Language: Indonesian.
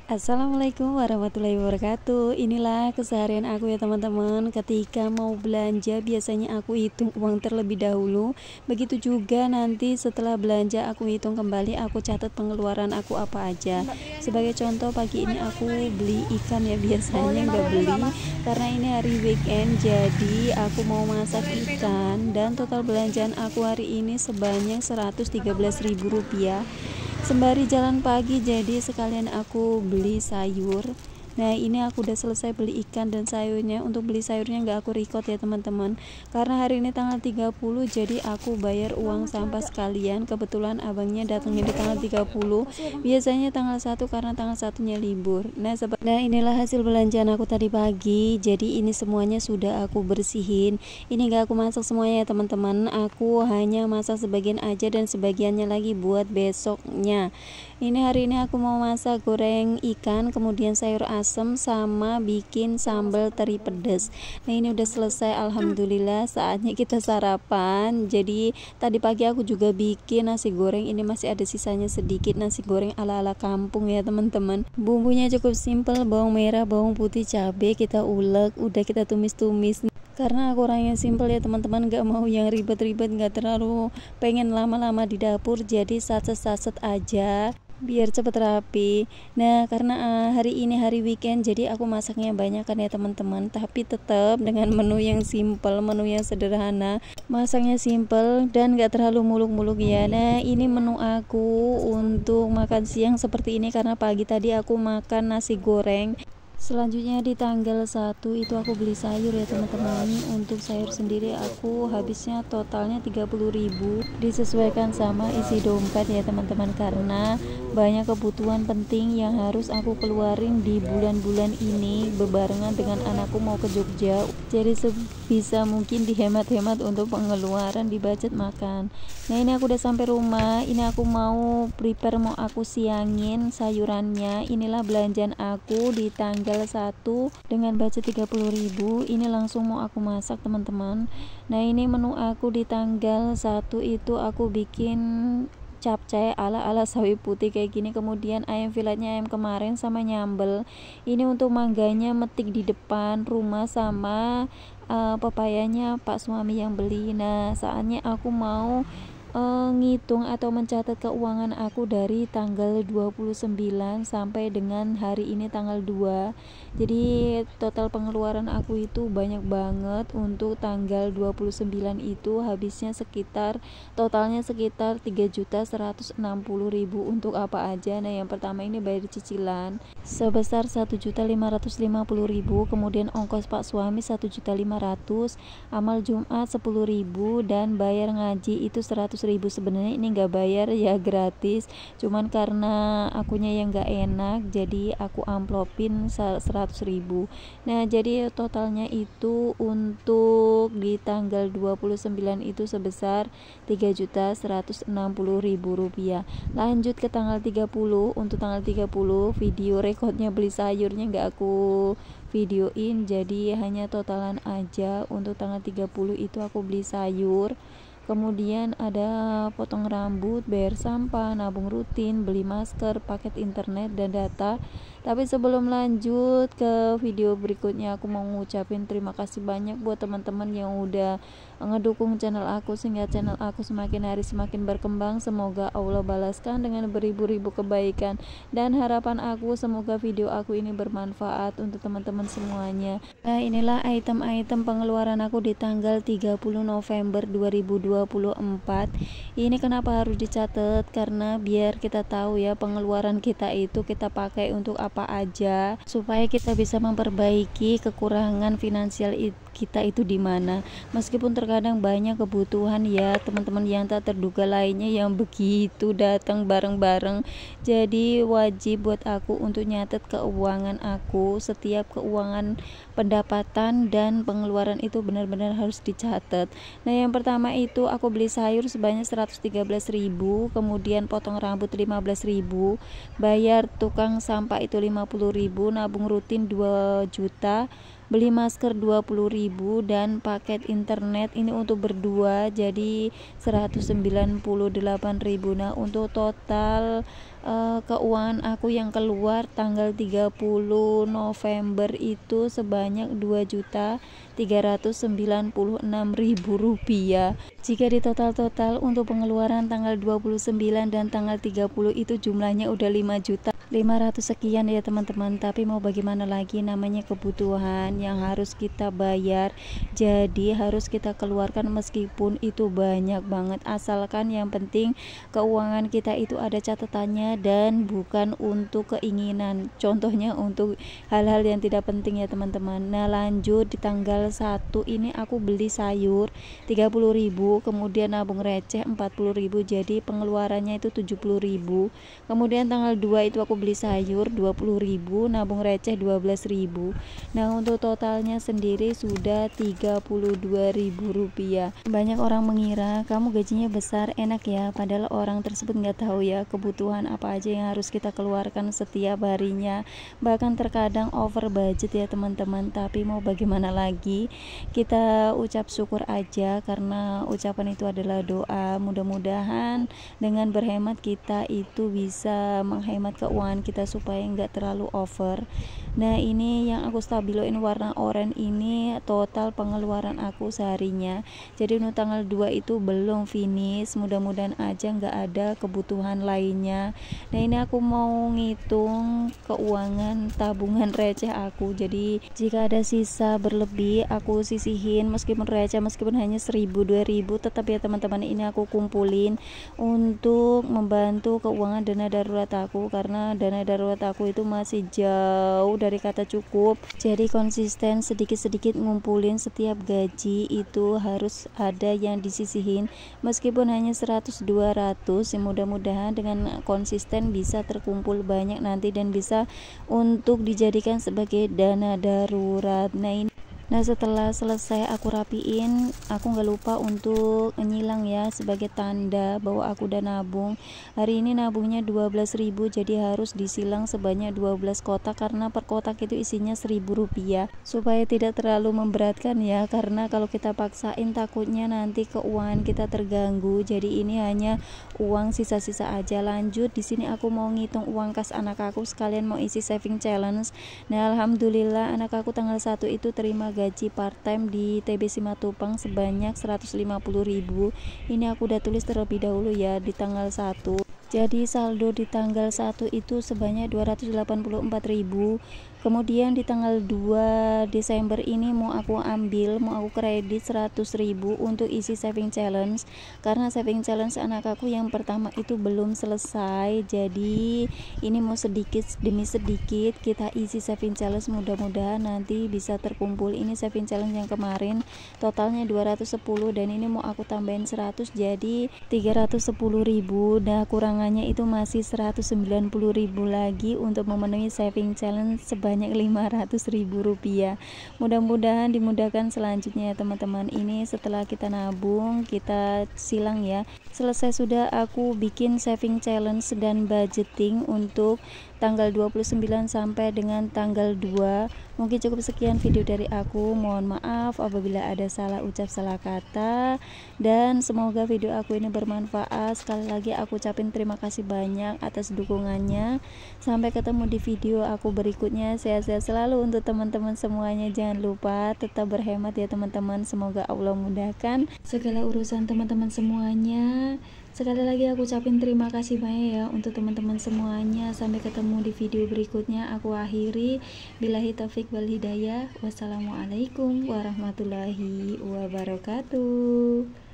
Assalamualaikum warahmatullahi wabarakatuh. Inilah keseharian aku ya teman-teman. Ketika mau belanja biasanya aku hitung uang terlebih dahulu. Begitu juga nanti setelah belanja aku hitung kembali, aku catat pengeluaran aku apa aja. Sebagai contoh pagi ini aku beli ikan ya, biasanya nggak beli karena ini hari weekend. Jadi aku mau masak ikan dan total belanjaan aku hari ini sebanyak Rp113.000. Sembari jalan pagi jadi sekalian aku beli sayur. Nah ini aku udah selesai beli ikan dan sayurnya. Untuk beli sayurnya nggak aku record ya teman-teman, karena hari ini tanggal 30, jadi aku bayar uang sampah sekalian. Kebetulan abangnya datangnya di tanggal 30, biasanya tanggal 1 karena tanggal satunya libur. Nah inilah hasil belanjaan aku tadi pagi. Jadi ini semuanya sudah aku bersihin. Ini nggak aku masak semuanya ya teman-teman, aku hanya masak sebagian aja dan sebagiannya lagi buat besoknya. Ini hari ini aku mau masak goreng ikan, kemudian sayur asem, sama bikin sambal teri pedas. Nah ini udah selesai, alhamdulillah. Saatnya kita sarapan. Jadi tadi pagi aku juga bikin nasi goreng. Ini masih ada sisanya sedikit, nasi goreng ala-ala kampung ya teman-teman. Bumbunya cukup simple, bawang merah, bawang putih, cabai kita ulek, udah kita tumis-tumis. Karena aku orangnya simple ya teman-teman, gak mau yang ribet-ribet, gak terlalu pengen lama-lama di dapur, jadi saset-saset aja biar cepet rapi. Nah karena hari ini hari weekend, jadi aku masaknya banyak kan ya teman-teman, tapi tetap dengan menu yang simple, menu yang sederhana, masaknya simple dan gak terlalu muluk-muluk ya. Nah ini menu aku untuk makan siang seperti ini, karena pagi tadi aku makan nasi goreng. Selanjutnya di tanggal 1 itu aku beli sayur ya teman-teman. Untuk sayur sendiri aku habisnya totalnya 30.000, disesuaikan sama isi dompet ya teman-teman, karena banyak kebutuhan penting yang harus aku keluarin di bulan-bulan ini bebarengan dengan anakku mau ke Jogja. Jadi sebisa mungkin dihemat-hemat untuk pengeluaran di budget makan. Nah ini aku udah sampai rumah. Ini aku mau prepare, mau aku siangin sayurannya. Inilah belanjaan aku di tanggal 1 dengan budget 30.000. Ini langsung mau aku masak teman-teman. Nah ini menu aku di tanggal 1 itu aku bikin capcay ala-ala sawi putih kayak gini, kemudian ayam filetnya ayam kemarin sama nyambel. Ini untuk mangganya metik di depan rumah, sama pepayanya Pak suami yang beli. Nah saatnya aku mau ngitung atau mencatat keuangan aku dari tanggal 29 sampai dengan hari ini tanggal 2. Jadi total pengeluaran aku itu banyak banget. Untuk tanggal 29 itu habisnya totalnya sekitar 3.160.000. Untuk apa aja? Nah yang pertama ini bayar cicilan sebesar 1.550.000, kemudian ongkos Pak suami 1.500.000, amal Jumat 10.000, dan bayar ngaji itu 100.000. Sebenarnya ini nggak bayar ya, gratis, cuman karena akunya yang nggak enak jadi aku amplopin 100.000. Nah jadi totalnya itu untuk di tanggal 29 itu sebesar 3.160.000 rupiah. Lanjut ke tanggal 30. Untuk tanggal 30 video rekodnya beli sayurnya nggak aku videoin, jadi hanya totalan aja. Untuk tanggal 30 itu aku beli sayur, kemudian ada potong rambut, bayar sampah, nabung rutin, beli masker, paket internet, dan data. Tapi sebelum lanjut ke video berikutnya, aku mau ngucapin terima kasih banyak buat teman-teman yang udah ngedukung channel aku sehingga channel aku semakin hari semakin berkembang. Semoga Allah balaskan dengan beribu-ribu kebaikan, dan harapan aku semoga video aku ini bermanfaat untuk teman-teman semuanya. Nah inilah item-item pengeluaran aku di tanggal 30 November 2024. Ini kenapa harus dicatat? Karena biar kita tahu ya pengeluaran kita itu kita pakai untuk apa aja, supaya kita bisa memperbaiki kekurangan finansial kita itu di mana. Meskipun terkadang banyak kebutuhan ya teman-teman yang tak terduga lainnya yang begitu datang bareng-bareng, jadi wajib buat aku untuk nyatet keuangan aku. Setiap keuangan, pendapatan dan pengeluaran itu benar-benar harus dicatat. Nah yang pertama itu aku beli sayur sebanyak 113.000, kemudian potong rambut 15.000, bayar tukang sampah itu 50.000, nabung rutin 2 juta, beli masker 20.000 dan paket internet ini untuk berdua jadi 198.000. Nah, untuk total keuangan aku yang keluar tanggal 30 November itu sebanyak 2.396.000 rupiah. Jika di total untuk pengeluaran tanggal 29 dan tanggal 30 itu jumlahnya udah 5.500 sekian ya teman-teman. Tapi mau bagaimana lagi, namanya kebutuhan yang harus kita bayar, jadi harus kita keluarkan meskipun itu banyak banget, asalkan yang penting keuangan kita itu ada catatannya dan bukan untuk keinginan, contohnya untuk hal-hal yang tidak penting ya teman-teman. Nah, lanjut di tanggal 1 ini aku beli sayur 30.000, kemudian nabung receh 40.000, jadi pengeluarannya itu 70.000. Kemudian tanggal 2 itu aku beli sayur 20.000, nabung receh 12.000. Nah, untuk totalnya sendiri sudah 32.000 rupiah. Banyak orang mengira kamu gajinya besar enak ya, padahal orang tersebut nggak tahu ya kebutuhan apa aja yang harus kita keluarkan setiap harinya, bahkan terkadang over budget ya teman-teman. Tapi mau bagaimana lagi, kita ucap syukur aja karena ucapan itu adalah doa. Mudah-mudahan dengan berhemat kita itu bisa menghemat keuangan kita supaya nggak terlalu over. Nah, ini yang aku stabiloin warna oranye ini total pengeluaran aku seharinya. Jadi untuk tanggal 2 itu belum finish, mudah-mudahan aja nggak ada kebutuhan lainnya. Nah, ini aku mau ngitung keuangan tabungan receh aku. Jadi jika ada sisa berlebih aku sisihin, meskipun receh, meskipun hanya 1.000-2.000, tetap ya teman-teman, ini aku kumpulin untuk membantu keuangan dana darurat aku, karena dana darurat aku itu masih jauh dari kata cukup. Jadi konsisten sedikit-sedikit ngumpulin, setiap gaji itu harus ada yang disisihin meskipun hanya 100-200. Mudah-mudahan dengan konsisten bisa terkumpul banyak nanti dan bisa untuk dijadikan sebagai dana darurat. Nah, setelah selesai aku rapiin, aku nggak lupa untuk nyilang ya sebagai tanda bahwa aku udah nabung. Hari ini nabungnya 12.000, jadi harus disilang sebanyak 12 kotak karena per kotak itu isinya 1.000 rupiah, supaya tidak terlalu memberatkan ya, karena kalau kita paksain takutnya nanti keuangan kita terganggu. Jadi ini hanya uang sisa-sisa aja. Lanjut di sini aku mau ngitung uang kas anak aku, sekalian mau isi saving challenge. Nah, alhamdulillah anak aku tanggal 1 itu terima gaji part time di TB Simatupang sebanyak 150.000. Ini aku udah tulis terlebih dahulu ya di tanggal 1. Jadi saldo di tanggal 1 itu sebanyak 284.000. Kemudian di tanggal 2 Desember ini mau aku kredit 100.000 untuk isi saving challenge, karena saving challenge anak aku yang pertama itu belum selesai. Jadi ini mau sedikit demi sedikit kita isi saving challenge, mudah-mudahan nanti bisa terkumpul. Ini saving challenge yang kemarin totalnya 210 dan ini mau aku tambahin 100 jadi 310.000. Nah, kurangannya itu masih 190.000 lagi untuk memenuhi saving challenge sebanyak 500.000 rupiah. Mudah-mudahan dimudahkan selanjutnya ya teman-teman. Ini setelah kita nabung, kita silang ya. Selesai sudah aku bikin saving challenge dan budgeting untuk tanggal 29 sampai dengan tanggal 2. Mungkin cukup sekian video dari aku. Mohon maaf apabila ada salah ucap, salah kata, dan semoga video aku ini bermanfaat. Sekali lagi aku ucapin terima kasih banyak atas dukungannya. Sampai ketemu di video aku berikutnya. Sehat-sehat selalu untuk teman-teman semuanya. Jangan lupa tetap berhemat ya teman-teman. Semoga Allah mudahkan segala urusan teman-teman semuanya. Sekali lagi aku ucapin terima kasih banyak ya untuk teman-teman semuanya. Sampai ketemu di video berikutnya. Aku akhiri, billahi taufik wal hidayah. Wassalamualaikum warahmatullahi wabarakatuh.